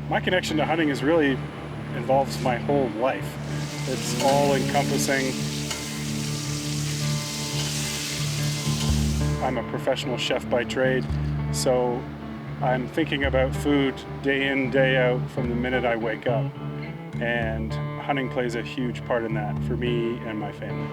My connection to hunting is really involves my whole life. It's all encompassing. I'm a professional chef by trade, so I'm thinking about food day in, day out from the minute I wake up. And hunting plays a huge part in that for me and my family.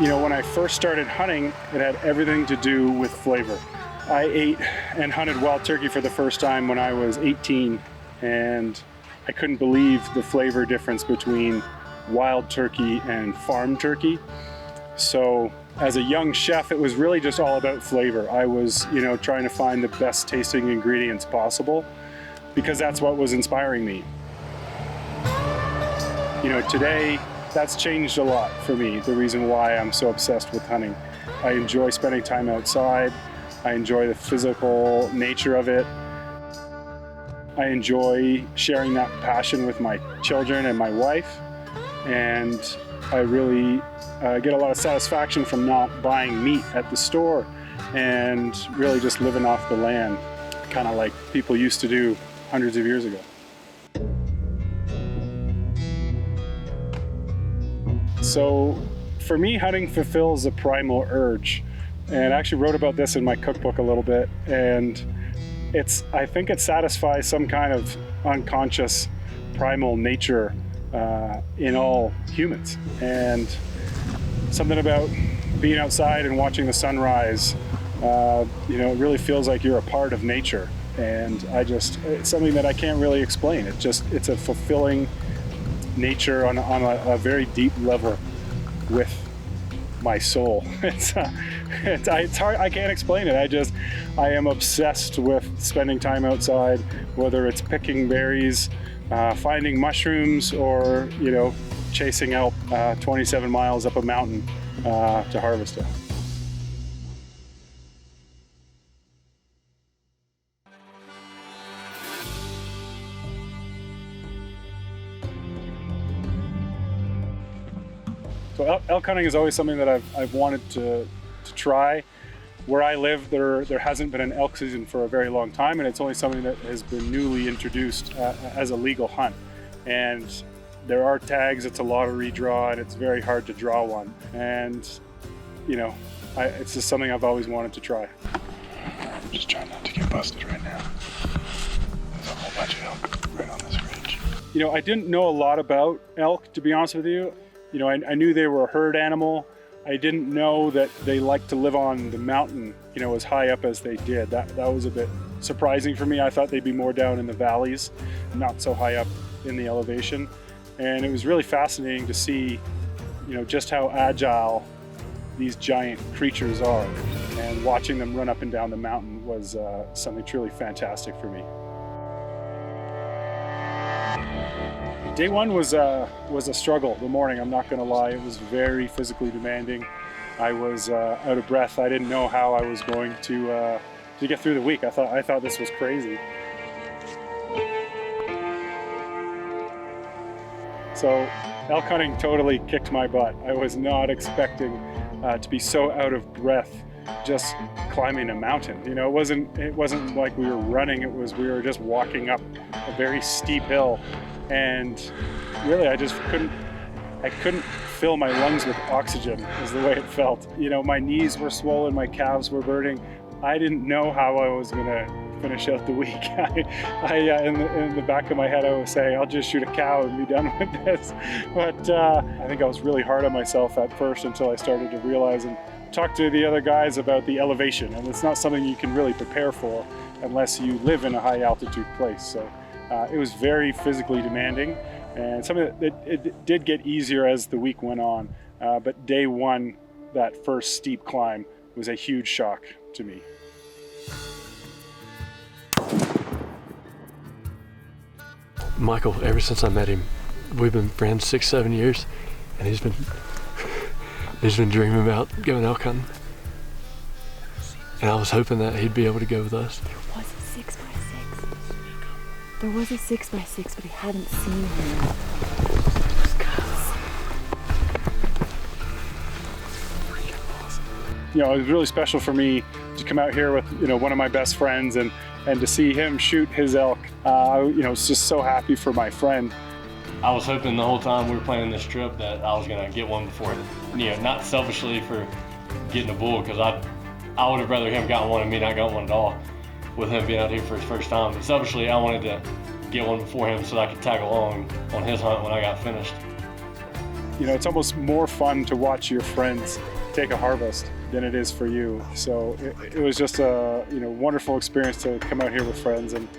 You know, when I first started hunting, it had everything to do with flavor. I ate and hunted wild turkey for the first time when I was 18, and I couldn't believe the flavor difference between wild turkey and farm turkey. So as a young chef, it was really just all about flavor. I was, you know, trying to find the best tasting ingredients possible because that's what was inspiring me. You know, today, that's changed a lot for me, the reason why I'm so obsessed with hunting. I enjoy spending time outside. I enjoy the physical nature of it. I enjoy sharing that passion with my children and my wife. And I really get a lot of satisfaction from not buying meat at the store and really just living off the land, kind of like people used to do hundreds of years ago. So for me, hunting fulfills a primal urge. And I actually wrote about this in my cookbook a little bit. And I think it satisfies some kind of unconscious primal nature in all humans. And something about being outside and watching the sunrise, you know, it really feels like you're a part of nature. And it's something that I can't really explain. It's a fulfilling nature on a very deep level with my soul. It's hard. I can't explain it. I am obsessed with spending time outside, whether it's picking berries, finding mushrooms, or, you know, chasing elk 27 miles up a mountain to harvest it. So elk hunting is always something that I've wanted to try. Where I live, there hasn't been an elk season for a very long time, and it's only something that has been newly introduced as a legal hunt. And there are tags, it's a lottery draw, and it's very hard to draw one. And, you know, it's just something I've always wanted to try. I'm just trying not to get busted right now. There's a whole bunch of elk right on this ridge. You know, I didn't know a lot about elk, to be honest with you. You know, I knew they were a herd animal. I didn't know that they like to live on the mountain, you know, as high up as they did. That was a bit surprising for me. I thought they'd be more down in the valleys, not so high up in the elevation. And it was really fascinating to see, you know, just how agile these giant creatures are. And watching them run up and down the mountain was something truly fantastic for me. Day one was a struggle. The morning, I'm not going to lie, it was very physically demanding. I was out of breath. I didn't know how I was going to get through the week. I thought this was crazy. So elk hunting totally kicked my butt. I was not expecting to be so out of breath just climbing a mountain. You know, it wasn't like we were running. We were just walking up a very steep hill. And really, I couldn't fill my lungs with oxygen, is the way it felt. You know, my knees were swollen, my calves were burning. I didn't know how I was gonna finish out the week. In the back of my head, I was saying, I'll just shoot a cow and be done with this. But I think I was really hard on myself at first until I started to realize and talk to the other guys about the elevation. And it's not something you can really prepare for unless you live in a high altitude place. So. It was very physically demanding, and something that it did get easier as the week went on. But day one, that first steep climb, was a huge shock to me. Michael, ever since I met him, we've been friends 6-7 years, and he's been dreaming about going elk hunting. And I was hoping that he'd be able to go with us. There was a 6x6. There was a 6x6, but I haven't seen him. You know, it was really special for me to come out here with, you know, one of my best friends and to see him shoot his elk. You know, I was just so happy for my friend. I was hoping the whole time we were planning this trip that I was gonna get one before him. You know, not selfishly for getting a bull, because I would have rather him gotten one and me not got one at all, with him being out here for his first time. But selfishly, I wanted to get one before him so that I could tag along on his hunt when I got finished. You know, it's almost more fun to watch your friends take a harvest than it is for you. So it was just a, you know, wonderful experience to come out here with friends and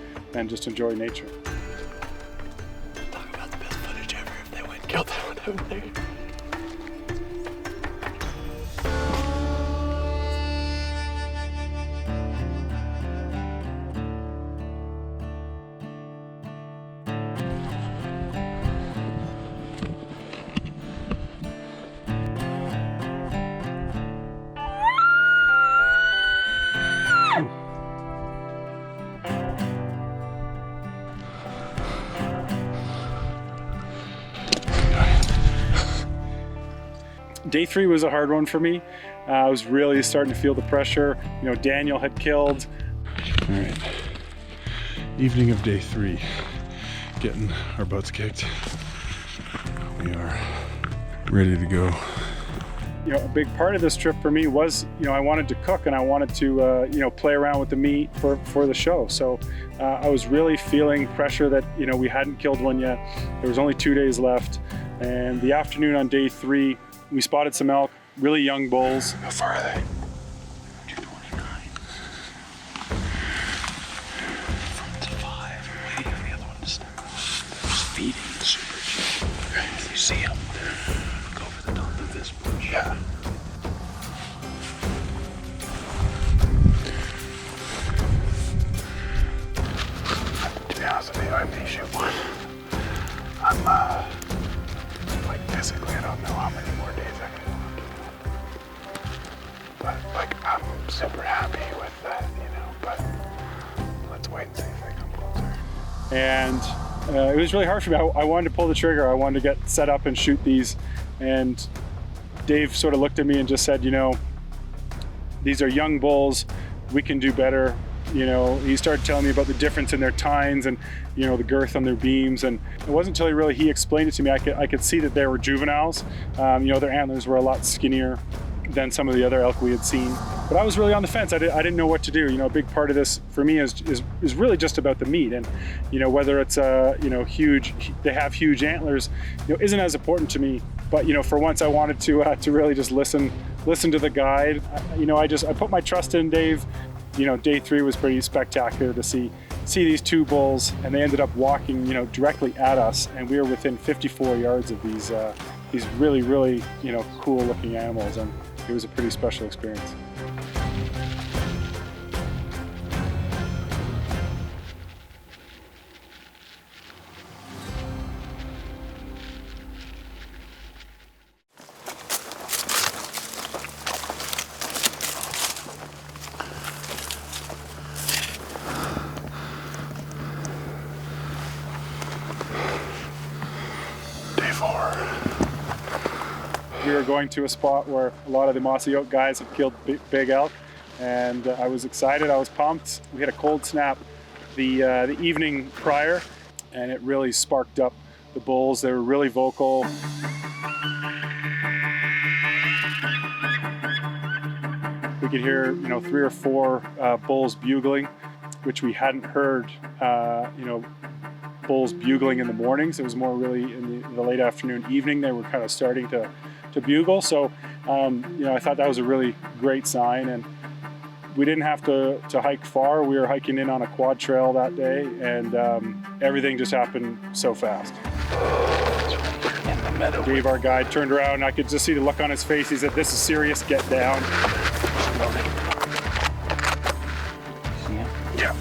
just enjoy nature. Talk about the best footage ever if they went and killed that one over there. Day 3 was a hard one for me. I was really starting to feel the pressure. You know, Daniel had killed. All right. Evening of day 3. Getting our butts kicked. We are ready to go. You know, a big part of this trip for me was, you know, I wanted to cook and I wanted to, you know, play around with the meat for the show. So I was really feeling pressure that, you know, we hadn't killed one yet. There was only 2 days left. And the afternoon on day 3, we spotted some elk, really young bulls. How far are they? 229. Front to 5. Waiting on the other ones. They're just feeding the super cheap. If you see them, go for the top of this bush. Yeah. To be honest with you, I may shoot one. I'm like physically, I don't know how many more days I can walk. But like, I'm super happy with that, you know, but let's wait and see if they come closer. And it was really hard for me. I wanted to pull the trigger. I wanted to get set up and shoot these. And Dave sort of looked at me and just said, you know, these are young bulls. We can do better. You know, he started telling me about the difference in their tines and, you know, the girth on their beams. And it wasn't until he explained it to me, I could see that they were juveniles. You know, their antlers were a lot skinnier than some of the other elk we had seen. But I was really on the fence. I didn't know what to do. You know, a big part of this for me is really just about the meat. And, you know, whether it's, you know, they have huge antlers, you know, isn't as important to me. But, you know, for once I wanted to really just listen to the guide. You know, I put my trust in Dave. You know, day 3 was pretty spectacular to see these 2 bulls, and they ended up walking, you know, directly at us, and we were within 54 yards of these really, really, you know, cool looking animals, and it was a pretty special experience. We were going to a spot where a lot of the Mossy Oak guys have killed big elk, and I was excited, I was pumped. We had a cold snap the evening prior, and it really sparked up the bulls. They were really vocal. We could hear, you know, 3 or 4 bulls bugling, which we hadn't heard, you know, bulls bugling in the mornings. It was more really in the late afternoon, evening. They were kind of starting to bugle. So, you know, I thought that was a really great sign. And we didn't have to hike far. We were hiking in on a quad trail that day, and everything just happened so fast. In the meadow. Dave, our guide, turned around, and I could just see the look on his face. He said, "This is serious, get down." See him? Yeah.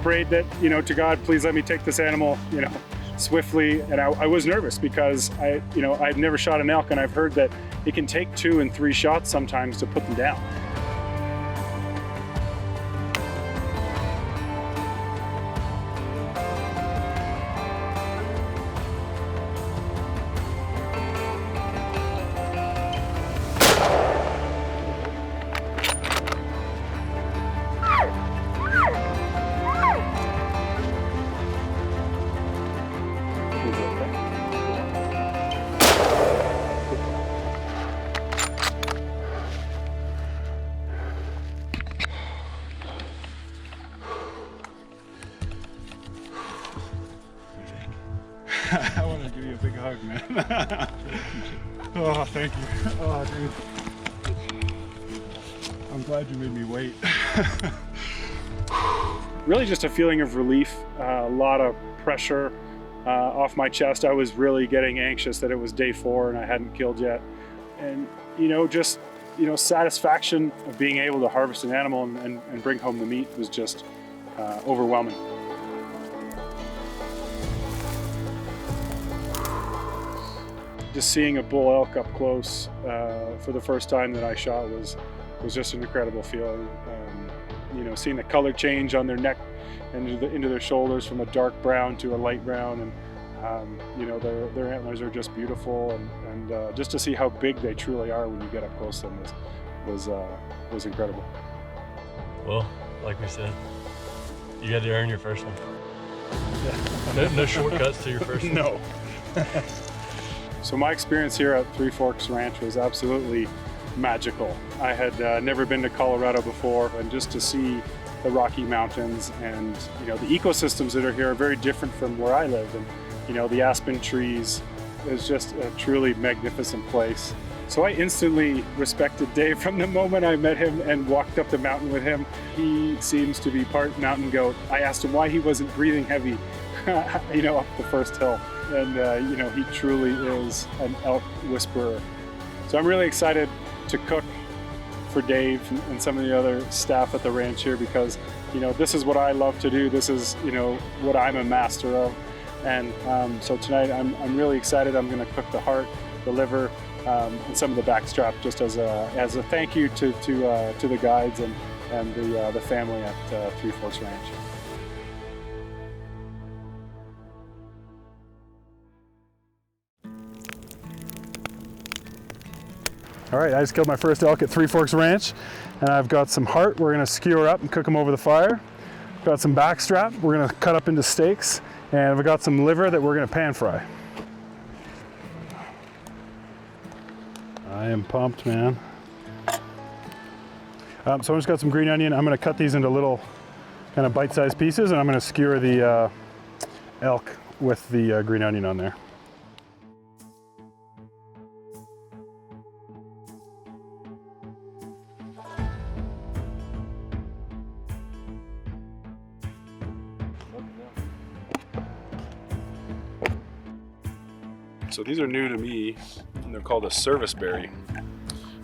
prayed that, you know, to God, please let me take this animal, you know, swiftly. And I was nervous because I've never shot an elk, and I've heard that it can take 2 and 3 shots sometimes to put them down. I want to give you a big hug, man. Oh, thank you. Oh, dude. I'm glad you made me wait. Really just a feeling of relief, a lot of pressure off my chest. I was really getting anxious that it was day 4 and I hadn't killed yet. And, just, satisfaction of being able to harvest an animal and bring home the meat was just overwhelming. Just seeing a bull elk up close for the first time that I shot was just an incredible feeling. Seeing the color change on their neck and into their shoulders from a dark brown to a light brown, and their antlers are just beautiful, and just to see how big they truly are when you get up close to them was incredible. Well, like we said, you had to earn your first one. No shortcuts to your first one. No. So my experience here at Three Forks Ranch was absolutely magical. I had never been to Colorado before, and just to see the Rocky Mountains and the ecosystems that are here are very different from where I live, and the aspen trees is just a truly magnificent place. So I instantly respected Dave from the moment I met him and walked up the mountain with him. He seems to be part mountain goat. I asked him why he wasn't breathing heavy up the first hill. And he truly is an elk whisperer. So I'm really excited to cook for Dave and some of the other staff at the ranch here, because this is what I love to do. This is what I'm a master of. And so tonight I'm really excited. I'm going to cook the heart, the liver, and some of the backstrap, just as a thank you to the guides and the family at Three Forks Ranch. All right, I just killed my first elk at Three Forks Ranch, and I've got some heart we're gonna skewer up and cook them over the fire. Got some backstrap we're gonna cut up into steaks, and we've got some liver that we're gonna pan fry. I am pumped, man. So I just got some green onion. I'm gonna cut these into little kind of bite-sized pieces, and I'm gonna skewer the elk with the green onion on there. So these are new to me, and they're called a service berry.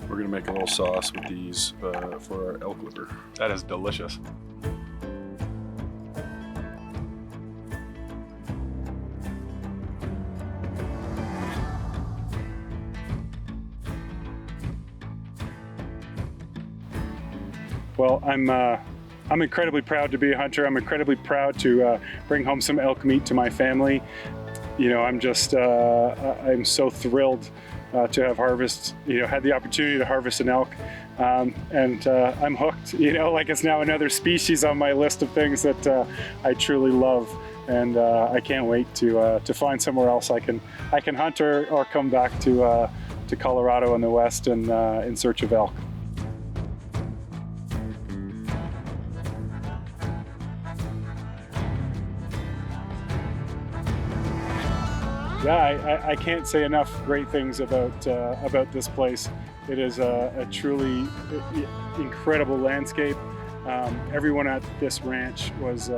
We're gonna make a little sauce with these for our elk liver. That is delicious. Well, I'm incredibly proud to be a hunter. I'm incredibly proud to bring home some elk meat to my family. I'm so thrilled to have had the opportunity to harvest an elk, and I'm hooked. Like it's now another species on my list of things that I truly love, and I can't wait to find somewhere else I can hunt or come back to Colorado in the West and in search of elk. Yeah, I can't say enough great things about this place. It is a truly incredible landscape. Everyone at this ranch was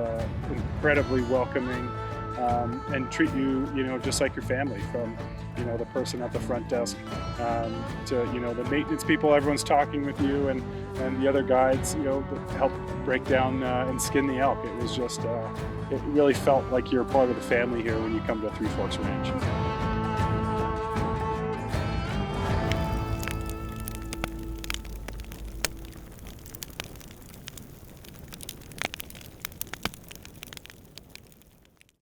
incredibly welcoming and treat you, just like your family, you know, the person at the front desk, to, you know, the maintenance people, everyone's talking with you, and the other guides, you know, that help break down and skin the elk. It was just, it really felt like you're part of the family here when you come to Three Forks Ranch.